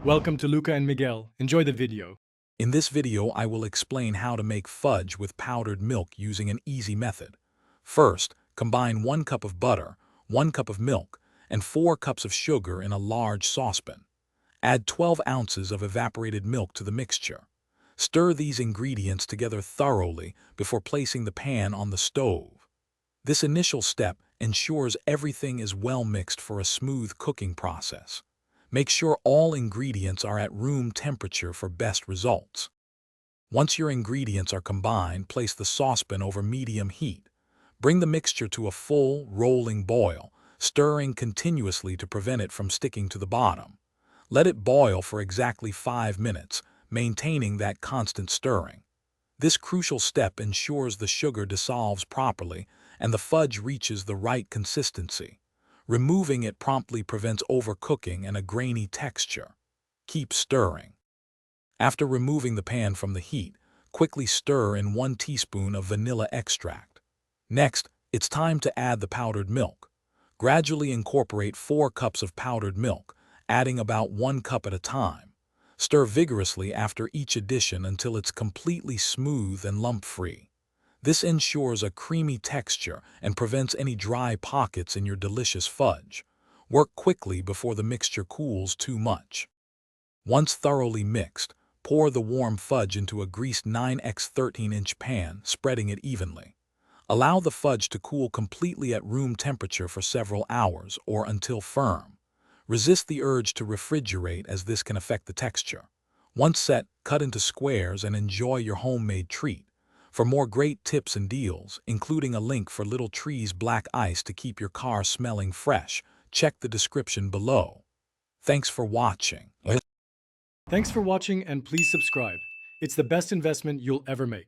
Welcome to Luca and Miguel. Enjoy the video. In this video, I will explain how to make fudge with powdered milk using an easy method. First, combine 1 cup of butter, 1 cup of milk, and 4 cups of sugar in a large saucepan. Add 12 ounces of evaporated milk to the mixture. Stir these ingredients together thoroughly before placing the pan on the stove. This initial step ensures everything is well mixed for a smooth cooking process. Make sure all ingredients are at room temperature for best results. Once your ingredients are combined, place the saucepan over medium heat. Bring the mixture to a full, rolling boil, stirring continuously to prevent it from sticking to the bottom. Let it boil for exactly 5 minutes, maintaining that constant stirring. This crucial step ensures the sugar dissolves properly and the fudge reaches the right consistency. Removing it promptly prevents overcooking and a grainy texture. Keep stirring. After removing the pan from the heat, quickly stir in 1 teaspoon of vanilla extract. Next, it's time to add the powdered milk. Gradually incorporate 4 cups of powdered milk, adding about 1 cup at a time. Stir vigorously after each addition until it's completely smooth and lump-free. This ensures a creamy texture and prevents any dry pockets in your delicious fudge. Work quickly before the mixture cools too much. Once thoroughly mixed, pour the warm fudge into a greased 9x 13-inch pan, spreading it evenly. Allow the fudge to cool completely at room temperature for several hours or until firm. Resist the urge to refrigerate as this can affect the texture. Once set, cut into squares and enjoy your homemade treat. For more great tips and deals, including a link for Little Tree's black ice to keep your car smelling fresh, check the description below. Thanks for watching. Thanks for watching and please subscribe. It's the best investment you'll ever make.